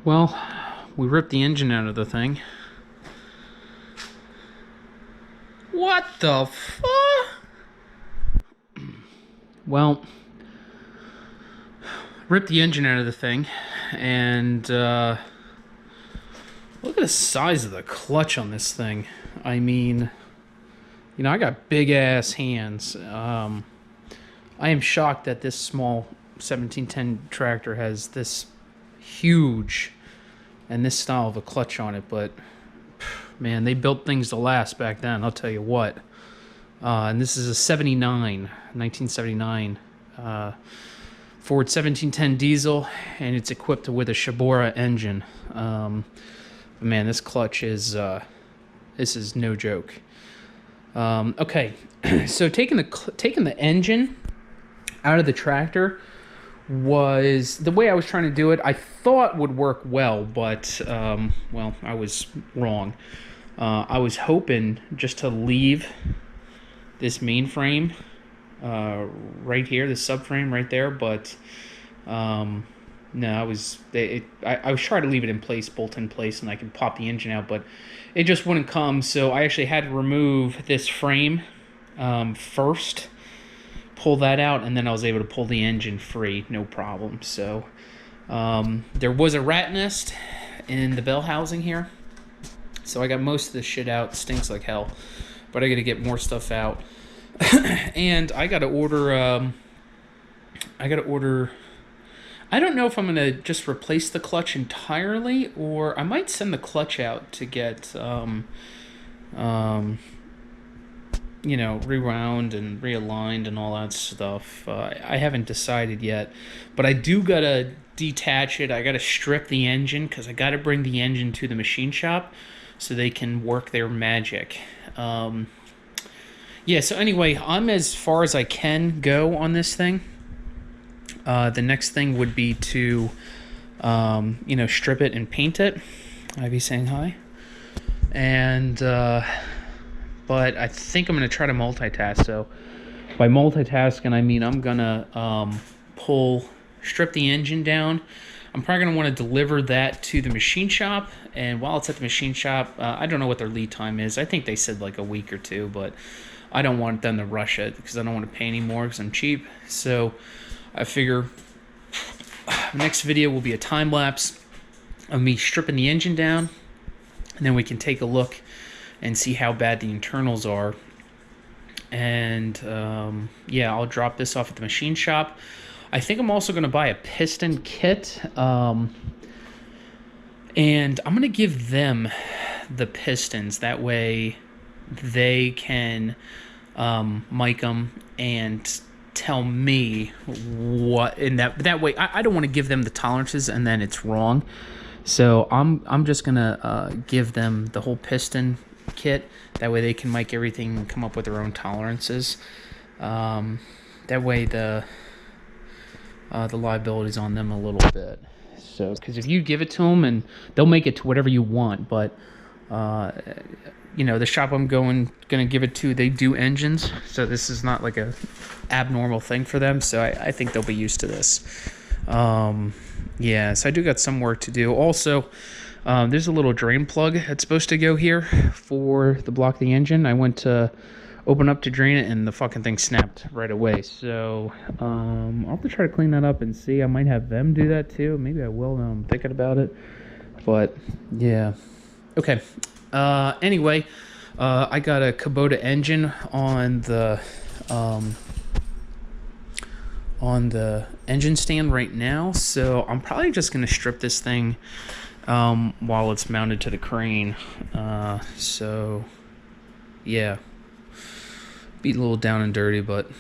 Well, we ripped the engine out of the thing. What the fuck? Well, ripped the engine out of the thing, and look at the size of the clutch on this thing. I mean, I got big ass hands. I am shocked that this small 1710 tractor has this huge and this style of a clutch on it, but man, they built things to last back then, I'll tell you what. And this is a 1979 Ford 1710 diesel, and it's equipped with a Shibura engine. But man, this clutch is this is no joke. Okay, so taking the engine out of the tractor was the way I was trying to do it. I thought would work well, but well, I was wrong. I was hoping just to leave this mainframe right here, the subframe right there, but no, I was trying to leave it in place, bolt in place, and I could pop the engine out, but it just wouldn't come. So I actually had to remove this frame first, pull that out, and then I was able to pull the engine free, no problem. So there was a rat nest in the bell housing here, so I got most of this shit out. It stinks like hell, but I got to get more stuff out. And I gotta order. I don't know if I'm gonna just replace the clutch entirely, or I might send the clutch out to get, rewound and realigned and all that stuff. I haven't decided yet, but I do gotta detach it. I gotta strip the engine because I gotta bring the engine to the machine shop so they can work their magic. Yeah, so anyway, I'm as far as I can go on this thing. The next thing would be to, strip it and paint it. I'd be saying hi. And, but I think I'm going to try to multitask. So by multitasking, I mean I'm going to strip the engine down. I'm probably going to want to deliver that to the machine shop. And while it's at the machine shop, I don't know what their lead time is. I think they said like a week or two, but I don't want them to rush it because I don't want to pay anymore because I'm cheap. So I figure next video will be a time lapse of me stripping the engine down, and then we can take a look and see how bad the internals are. And yeah, I'll drop this off at the machine shop. I think I'm also going to buy a piston kit, and I'm going to give them the pistons. That way they can mic them and tell me what, and that way I don't want to give them the tolerances and then it's wrong. So I'm just gonna give them the whole piston kit. That way they can mic everything and come up with their own tolerances. That way the liability's on them a little bit. So because if you give it to them and they'll make it to whatever you want, but the shop I'm gonna give it to, they do engines, so this is not like a abnormal thing for them. So I think they'll be used to this. Yeah, so I do got some work to do. Also, there's a little drain plug that's supposed to go here for the block the engine. I went to open up to drain it, and the fucking thing snapped right away. So I'll have to try to clean that up and see. I might have them do that too. Maybe I will now I'm thinking about it. But yeah, okay. Anyway, I got a Kubota engine on the engine stand right now, so I'm probably just gonna strip this thing while it's mounted to the crane. So yeah, be a little down and dirty, but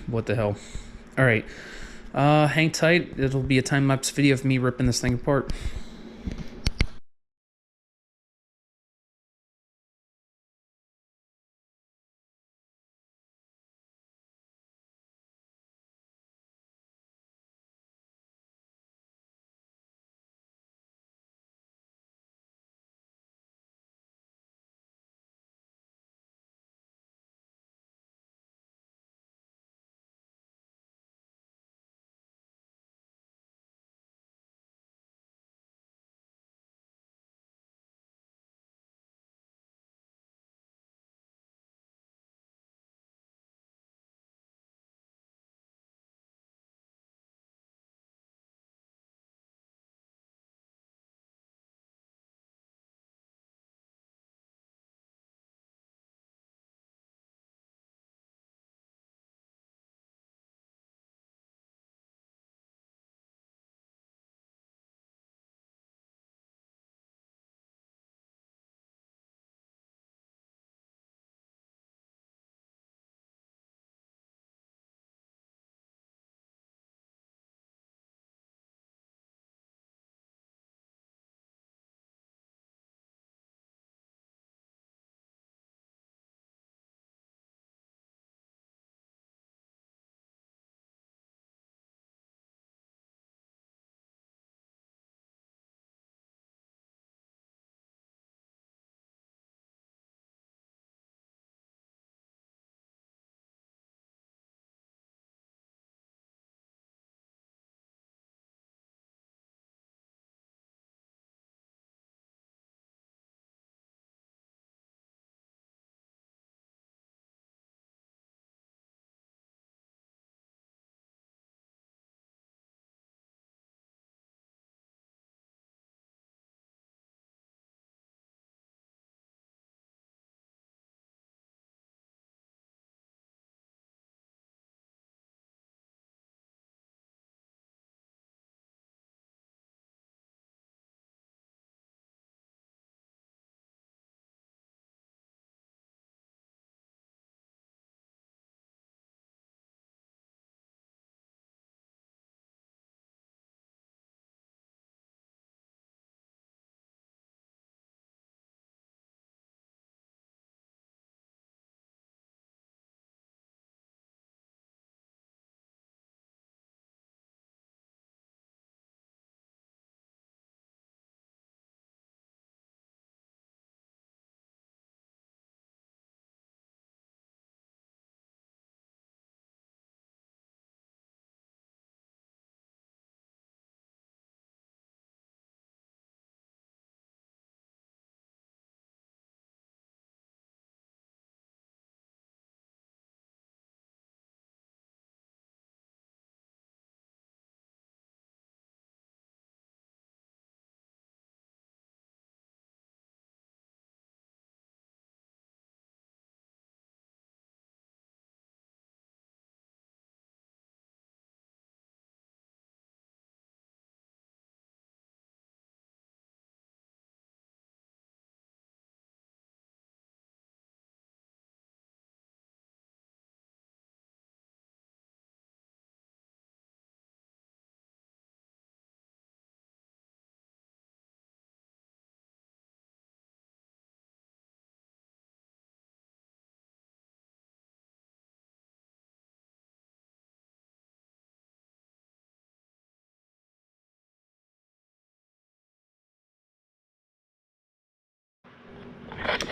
what the hell. All right, hang tight. It'll be a time-lapse video of me ripping this thing apart.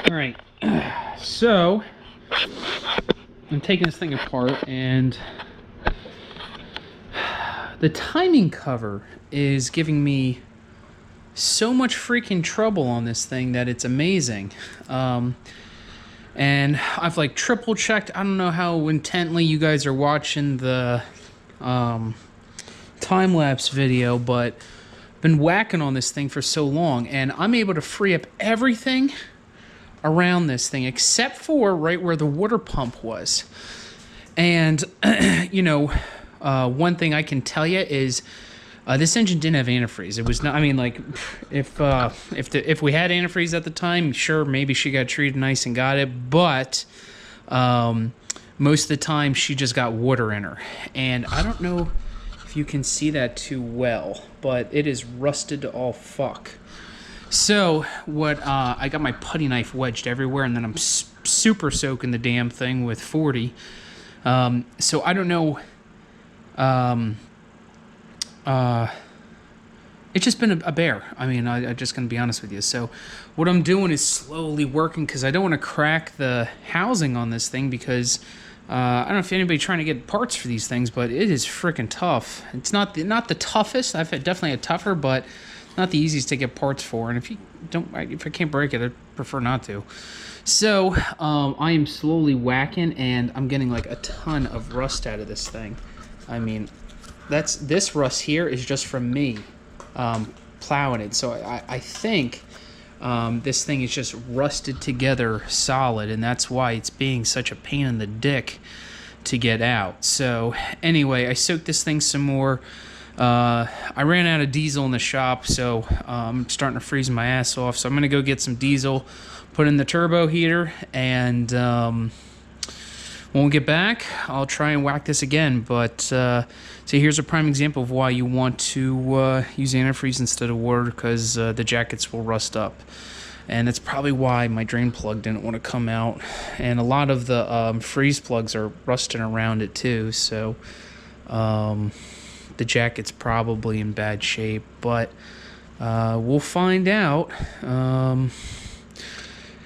All right, so I'm taking this thing apart, and the timing cover is giving me so much freaking trouble on this thing that it's amazing. And I've like triple checked. I don't know how intently you guys are watching the time-lapse video, but I've been whacking on this thing for so long, and I'm able to free up everything around this thing except for right where the water pump was. And you know, one thing I can tell you is this engine didn't have antifreeze. It was not. I mean, like, if we had antifreeze at the time, sure, maybe she got treated nice and got it. But most of the time, she just got water in her, and I don't know if you can see that too well, but it is rusted to all fuck. So what? I got my putty knife wedged everywhere, and then I'm super soaking the damn thing with 40. So I don't know. It's just been a bear. I mean, I'm just going to be honest with you. So what I'm doing is slowly working, because I don't want to crack the housing on this thing, because I don't know if anybody's trying to get parts for these things, but it is freaking tough. It's not the toughest. I've definitely had tougher, but not the easiest to get parts for. And if I can't break it, I prefer not to. So I am slowly whacking, and I'm getting like a ton of rust out of this thing. I mean, this rust here is just from me plowing it. So I think this thing is just rusted together solid, and that's why it's being such a pain in the dick to get out. So anyway, I soaked this thing some more. I ran out of diesel in the shop, so I'm starting to freeze my ass off. So I'm gonna go get some diesel, put in the turbo heater, and when we get back, I'll try and whack this again. But so here's a prime example of why you want to use antifreeze instead of water, because the jackets will rust up. And that's probably why my drain plug didn't want to come out. And a lot of the freeze plugs are rusting around it too. So the jacket's probably in bad shape. But we'll find out.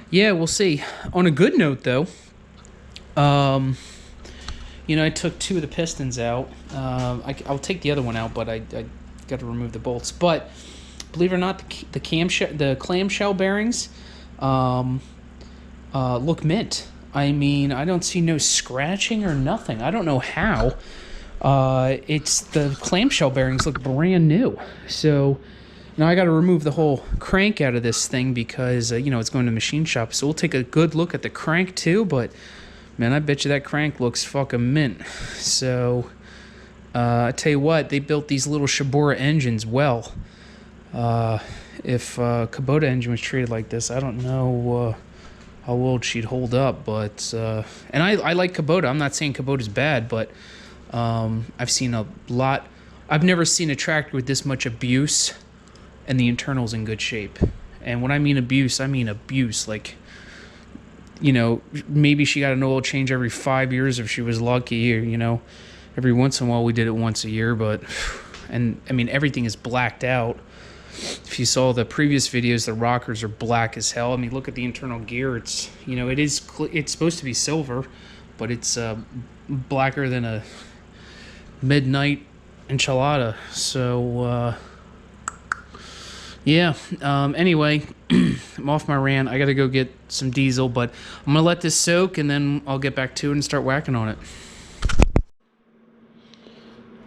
Yeah, we'll see. On a good note, though, you know, I took 2 of the pistons out. I'll take the other one out, but I got to remove the bolts. But believe it or not, the clamshell bearings look mint. I mean, I don't see no scratching or nothing. I don't know how. It's the clamshell bearings look brand new. So now I got to remove the whole crank out of this thing, because you know, it's going to machine shop. So we'll take a good look at the crank too. But man, I bet you that crank looks fucking mint. So I tell you what, they built these little Shibura engines well. If Kubota engine was treated like this, I don't know how old she'd hold up. But and I like Kubota. I'm not saying Kubota's bad, but I've seen a lot. I've never seen a tractor with this much abuse and the internal's in good shape. And when I mean abuse, like, you know, maybe she got an oil change every 5 years if she was lucky, or, you know, every once in a while we did it once a year. But, and I mean, everything is blacked out. If you saw the previous videos, the rockers are black as hell. I mean, look at the internal gear. It's, you know, it's supposed to be silver, but it's blacker than a midnight enchilada. So yeah, anyway, I'm off my rant. I gotta go get some diesel, but I'm gonna let this soak, and then I'll get back to it and start whacking on it.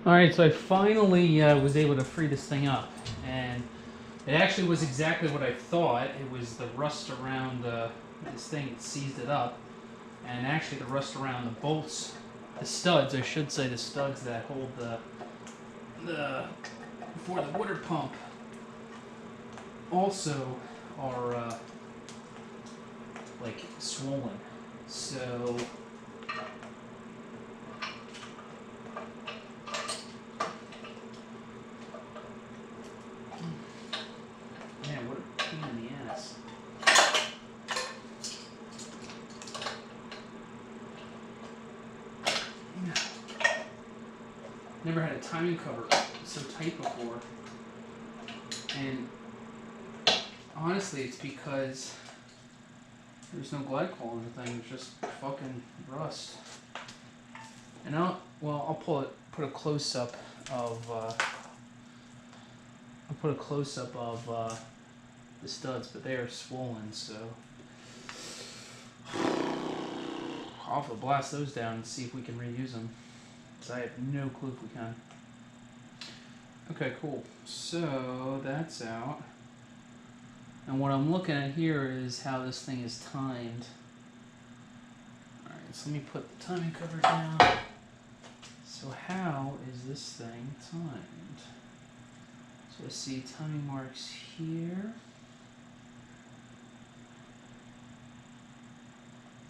Alright, so I finally was able to free this thing up, and it actually was exactly what I thought. It was the rust around this thing, it seized it up, and actually the rust around the bolts, the studs, I should say, the studs that hold for the water pump also are like swollen. So man, what a pain in the ass. Never had a timing cover so tight before. And honestly, it's because There's no glycol in the thing, it's just fucking rust. And I'll put a close up of, the studs, but they are swollen, so I'll have to blast those down and see if we can reuse them. Because I have no clue if we can. Okay, cool. So that's out. And what I'm looking at here is how this thing is timed. Alright, so let me put the timing cover down. So how is this thing timed? So I see timing marks here.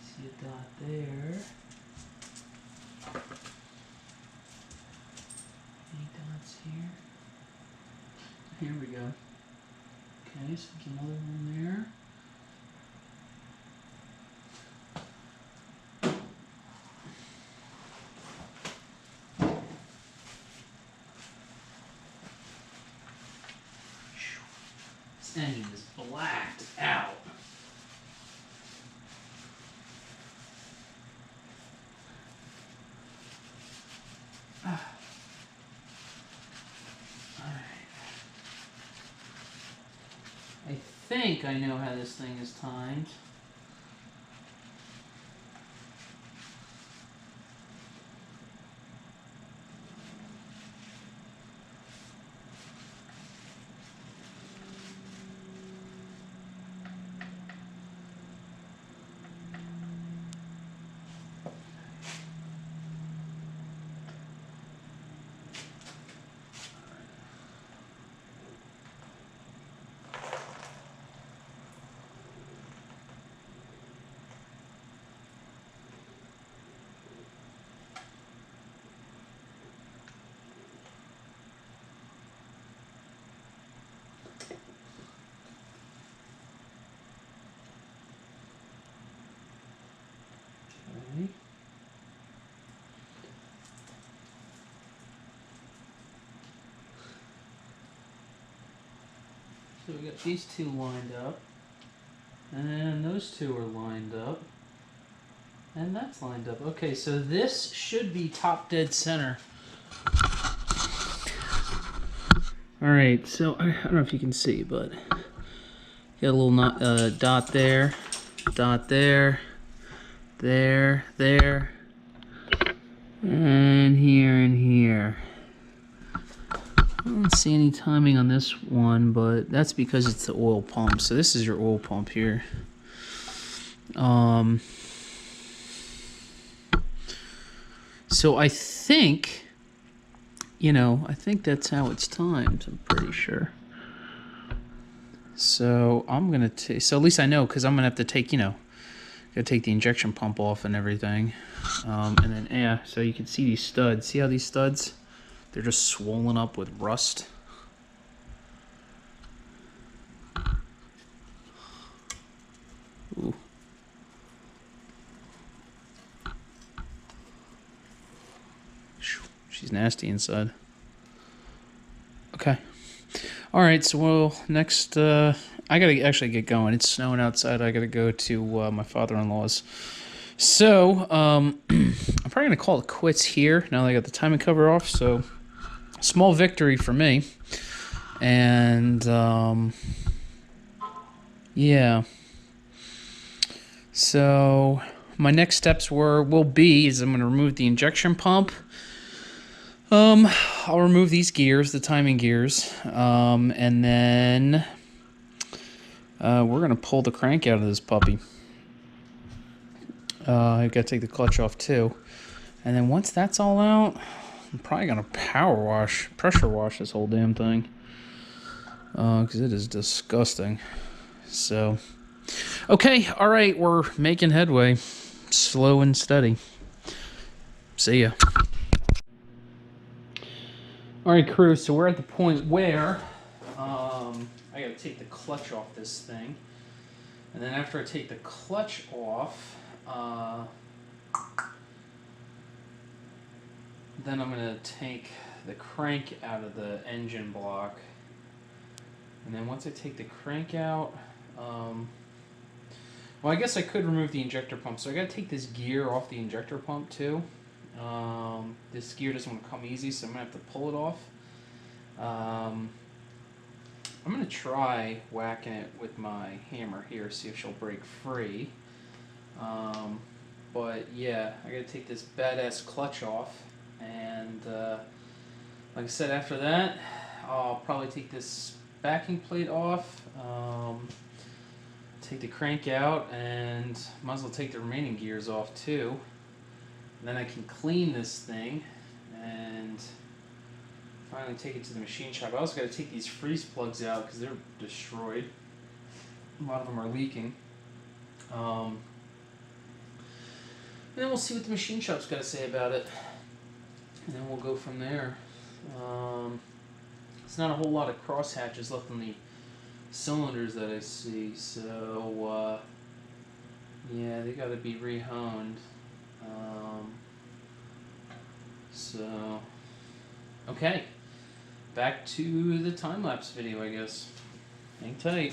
See a dot there. Any dots here? Here we go. Okay, so there's another one there. This engine is blacked out. I think I know how this thing is timed. Okay. So we got these two lined up, and those two are lined up, and that's lined up. Okay, so this should be top dead center. Alright, so I don't know if you can see, but got a little dot there, there, and here. I don't see any timing on this one, but that's because it's the oil pump. So this is your oil pump here. So I think, I think that's how it's timed. I'm pretty sure. So I'm gonna take. So at least I know, because I'm gonna have to take, gotta take the injection pump off and everything. And then yeah. So you can see these studs. See how these studs? They're just swollen up with rust. Ooh. She's nasty inside. Okay. All right, so next, I gotta actually get going. It's snowing outside. I gotta go to my father-in-law's. So, I'm probably gonna call it quits here. Now that I got the timing cover off, so small victory for me. And, yeah. So, my next steps will be I'm gonna remove the injection pump. I'll remove these gears, the timing gears, and then we're gonna pull the crank out of this puppy. I gotta take the clutch off too, and then once that's all out, I'm probably gonna pressure wash this whole damn thing, because it is disgusting. So, okay, all right, we're making headway, slow and steady. See ya. All right, crew, so we're at the point where I gotta take the clutch off this thing. And then after I take the clutch off, then I'm gonna take the crank out of the engine block. And then once I take the crank out, Well, I guess I could remove the injector pump, so I gotta take this gear off the injector pump too. This gear doesn't want to come easy, so I'm gonna have to pull it off. I'm gonna try whacking it with my hammer here, see if she'll break free. But yeah, I gotta take this badass clutch off, and like I said, after that, I'll probably take this backing plate off, take the crank out, and might as well take the remaining gears off too. And then I can clean this thing and finally take it to the machine shop. I also got to take these freeze plugs out because they're destroyed. A lot of them are leaking. And then we'll see what the machine shop's got to say about it. And then we'll go from there. There's not a whole lot of cross hatches left on the cylinders that I see, so yeah, they got to be re-honed. So okay, back to the time-lapse video, I guess. Hang tight.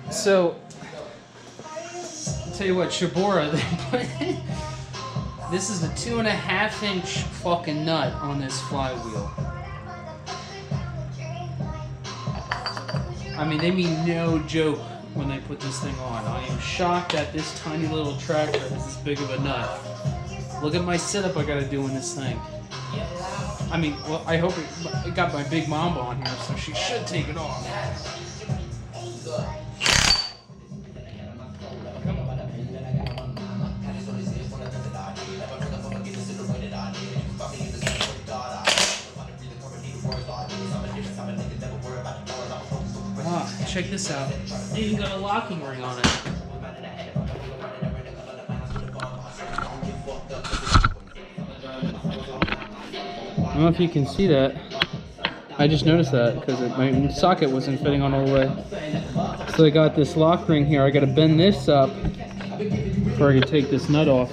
So, I'll tell you what, Shibura, this is the 2.5-inch fucking nut on this flywheel. I mean, they mean no joke when they put this thing on. I am shocked that this tiny little tractor has this big of a nut. Look at my setup I gotta do in this thing. I mean, well, I hope it got my big mamba on here, so she should take it off. Check this out. It even got a locking ring on it. I don't know if you can see that. I just noticed that because my socket wasn't fitting on all the way. So I got this lock ring here. I got to bend this up before I can take this nut off.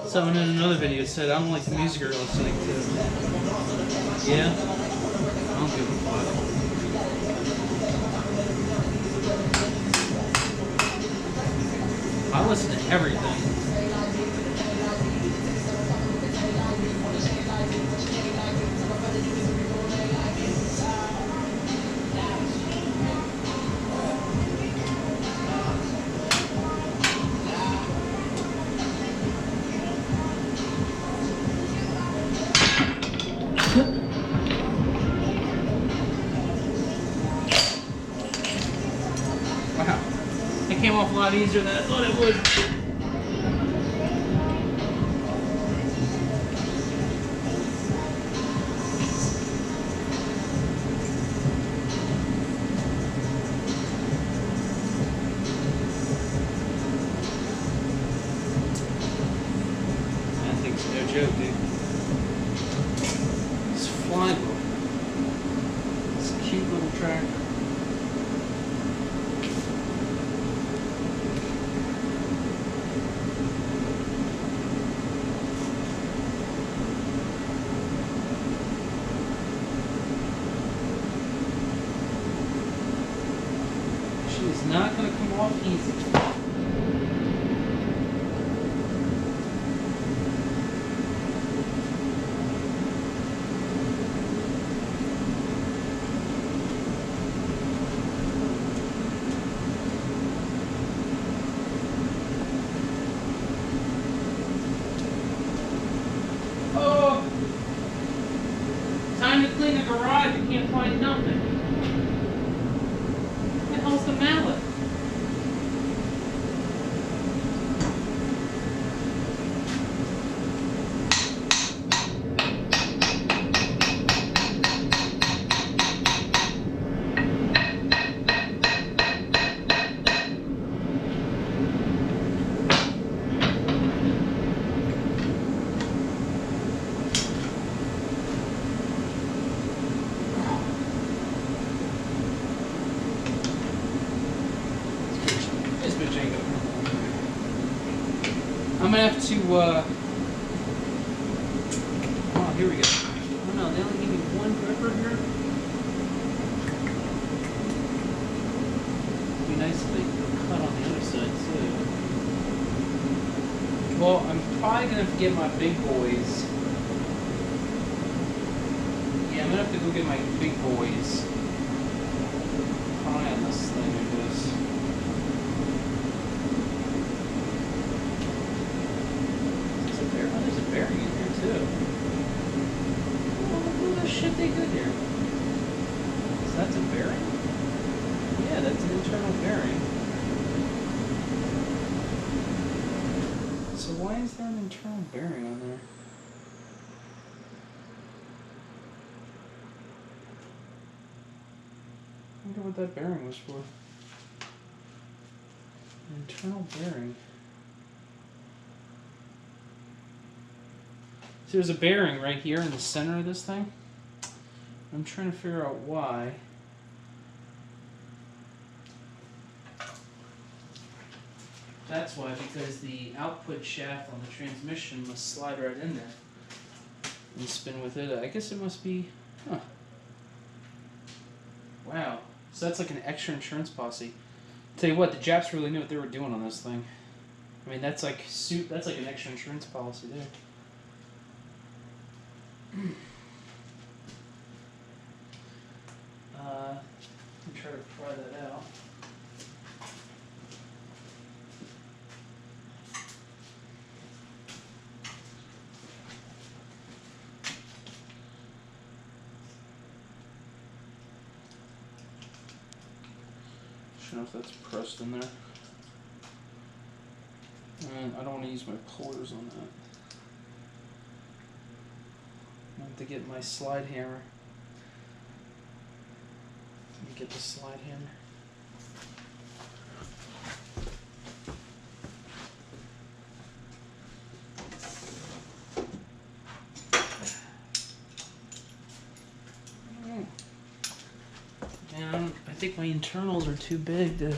Someone in another video said, I don't like the music you're listening to. Yeah? I don't give a fuck. I listen to everything. came off a lot easier than I thought it would. That thing's no joke, dude. It's flyable. It's a cute little tractor. She's not going to come off easy. Oh! Time to clean the garage. You can't find nothing. What the hell's the mallet? This bitch ain't gonna. I'm gonna have to. Oh, here we go. Oh no, they only give me one gripper here. It'd be nice if they cut on the other side too. Well, I'm probably gonna have to get my big boys. Yeah, I'm gonna have to go get my big boys. Pry on this thing, I guess. There's a bearing in here too. Oh, look at the shit they did here. So that's a bearing? Yeah, that's an internal bearing. So why is there an internal bearing on there? I wonder what that bearing was for. An internal bearing. So there's a bearing right here in the center of this thing. I'm trying to figure out why. That's why, because the output shaft on the transmission must slide right in there and spin with it. I guess it must be, huh. Wow. So that's like an extra insurance policy. Tell you what, the Japs really knew what they were doing on this thing. I mean, that's like an extra insurance policy there. Let me try to pry that out. I don't know if that's pressed in there. And I don't want to use my pullers on that. I have to get my slide hammer. Let me get the slide hammer. Man, I think my internals are too big to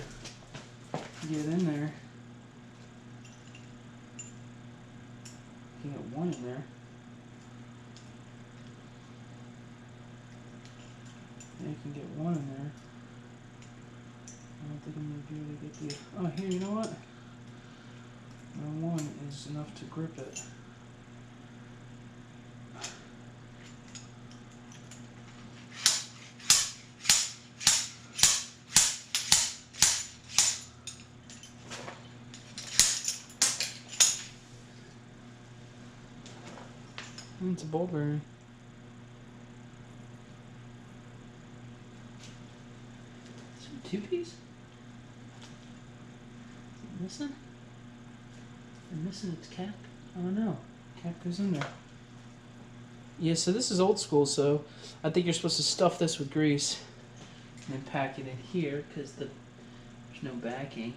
get in there. You can get one in there. Yeah, you can get one in there. I don't think I'm going to be able to get the... Oh, here, you know what? My one is enough to grip it. It's a ball bearing. Is it a two-piece? Missing? I'm missing its cap? Oh no. Cap goes in there. Yeah, so this is old school, so I think you're supposed to stuff this with grease and then pack it in here because there's no backing.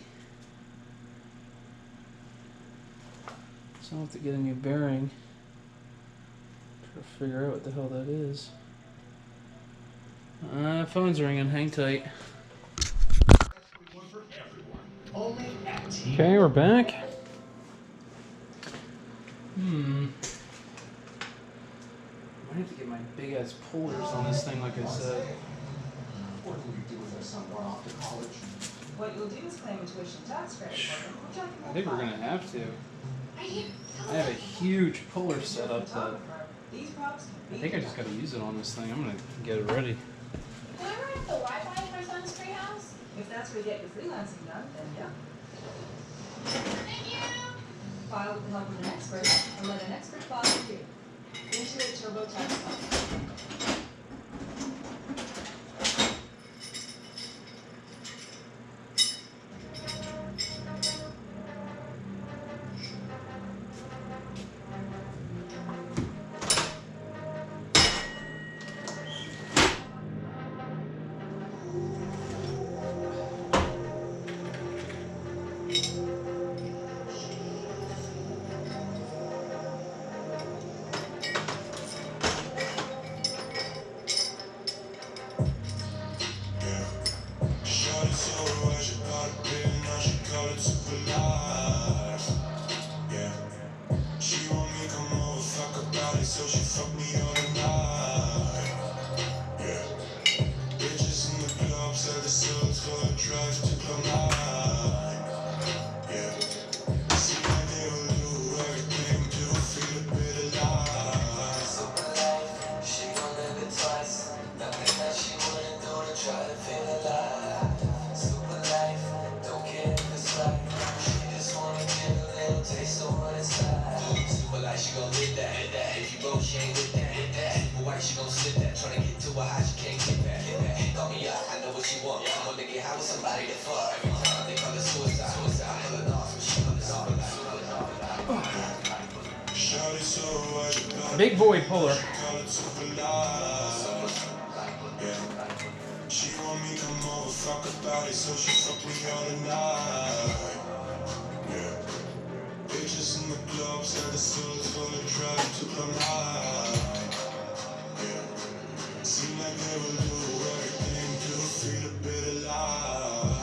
So I'll have to get a new bearing. Try to figure out what the hell that is. Phone's ringing. Hang tight. Okay, we're back. I have to get my big ass pullers on this thing, like I said. What will you do with our son going off to college? What you'll do is claim a tuition tax credit for him, which I think we're gonna have to. I have a huge puller set up that I think I just gotta use it on this thing. I'm gonna get it ready. Can I run up the Wi-Fi in my son's treehouse? If that's where you get your freelancing done, then yeah. Thank you. File with the help of an expert, and let an expert file for you. Into a TurboTax file. Big boy puller. She want me come over, fuck about it, so she fuck me all night. Yeah. Bitches in the club, said the souls for the drive to come high. Yeah. Seem like they will do everything to feel a bit alive.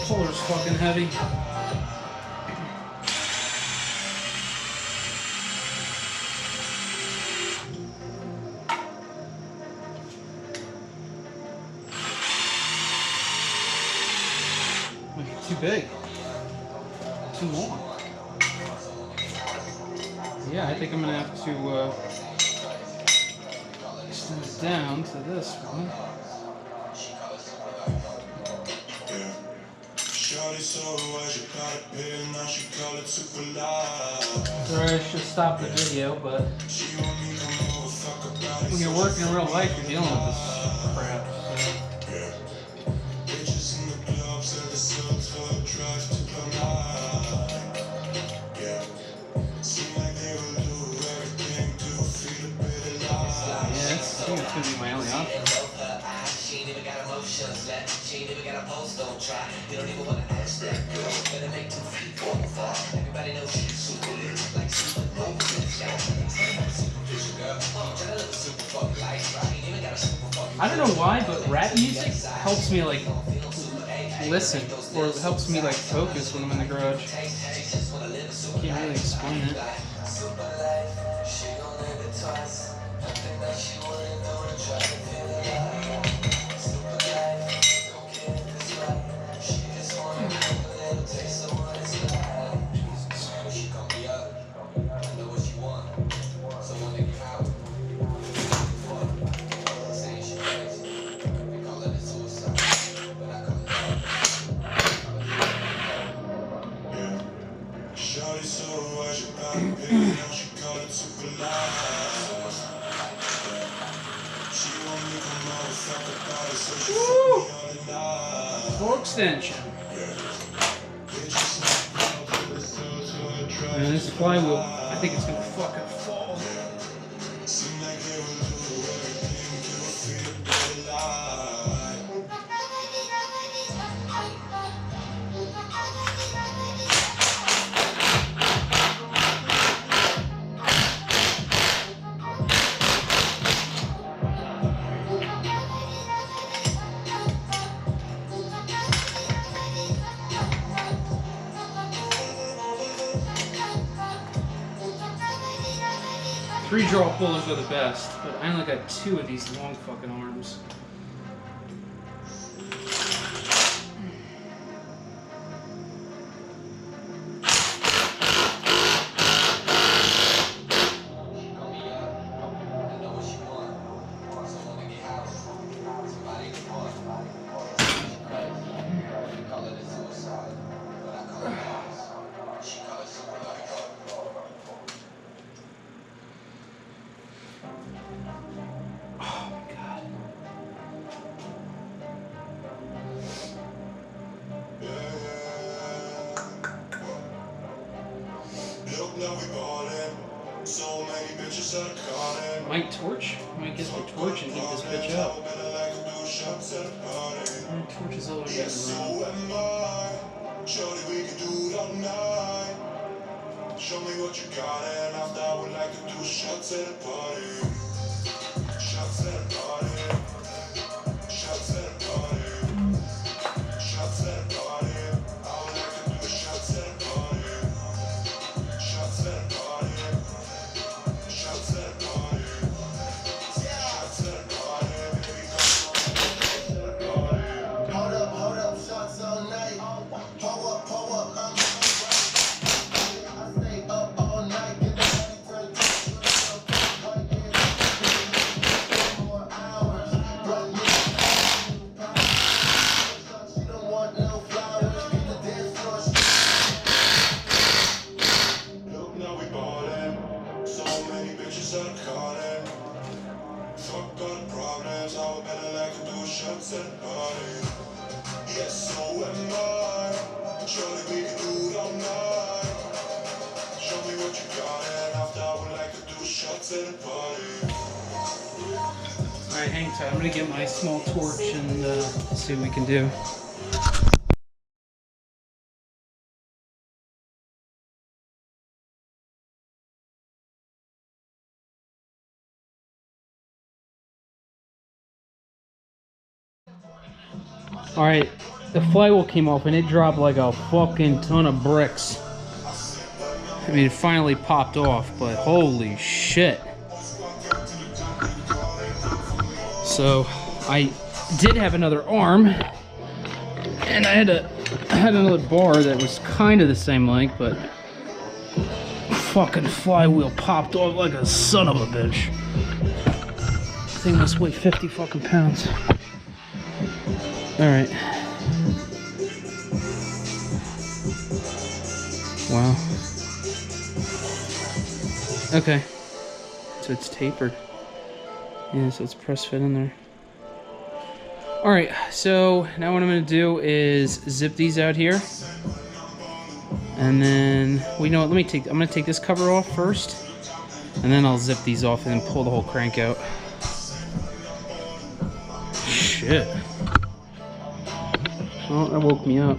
Puller's fucking heavy. Too big. Too long. Yeah, I think I'm gonna have to extend it down to this one. Sorry, I should stop the video, but when you're working in real life, you're dealing with this crap. So. Yeah, I think it's gonna be my only option. She ain't even got emotions left. She ain't even got a post, don't try. You don't even wanna ask that girl. Better make 2 feet fall far. Everybody knows she's super lit, like supernova. Superficial girl. Tryna live a super fucking life, right? Ain't even got a super fucking. I don't know why, but rap music helps me like listen, or it helps me like focus when I'm in the garage. Can't really explain it. She gon' live it twice. Nothing that she wouldn't do to try to feel alive. Super life, don't care if it's right. She just wanna have a little taste of what it's like. She gon' be up. I know what she want. So when they give out. Shawty so wise, you got it, baby, now she call it super light. She want me come out and fuck about it, so she fuck me all the night. Full extension. And this flywheel, I think it's gonna fucking fall. Seem like they will do everything to feel the light. 3-draw pullers are the best, but I only got 2 of these long fucking arms. Now we ballin'. So many bitches are calling. Might torch? Might get the torch and heat this bitch up. Torch is all over the room. Shorty, we can do it all night. Show me what you got, and after I would like to do shots at a party. Shots at a party. Shots at a party. Shots at a party. I would like to do shots at a party. Shots at a party. Shots at a party. Shots at a party. Baby, come on. Hold up, shots all night. Pull up, I'm I stay up all night, get the money turned to more hours. Brought me she don't want no flowers. Get the dance floor. Look, now we ballin'. So many bitches are calling. Fuck all the problems. I would better like to do shots at a party. Yes, so am I. Surely we can do it all night. Show me what you got, and after I would like to do shots at a party. Alright, hang tight. I'm gonna get my small torch and see what we can do. Alright, the flywheel came off and it dropped like a fucking ton of bricks. I mean, it finally popped off, but holy shit. So, I did have another arm, and I had another bar that was kind of the same length, but fucking flywheel popped off like a son of a bitch. Thing must weigh 50 fucking pounds. Alright. Wow. Okay. So it's tapered. Yeah, so it's press fit in there. Alright, so now what I'm going to do is zip these out here. And then, well, you know what, I'm going to take this cover off first. And then I'll zip these off and then pull the whole crank out. Shit. Oh, that woke me up.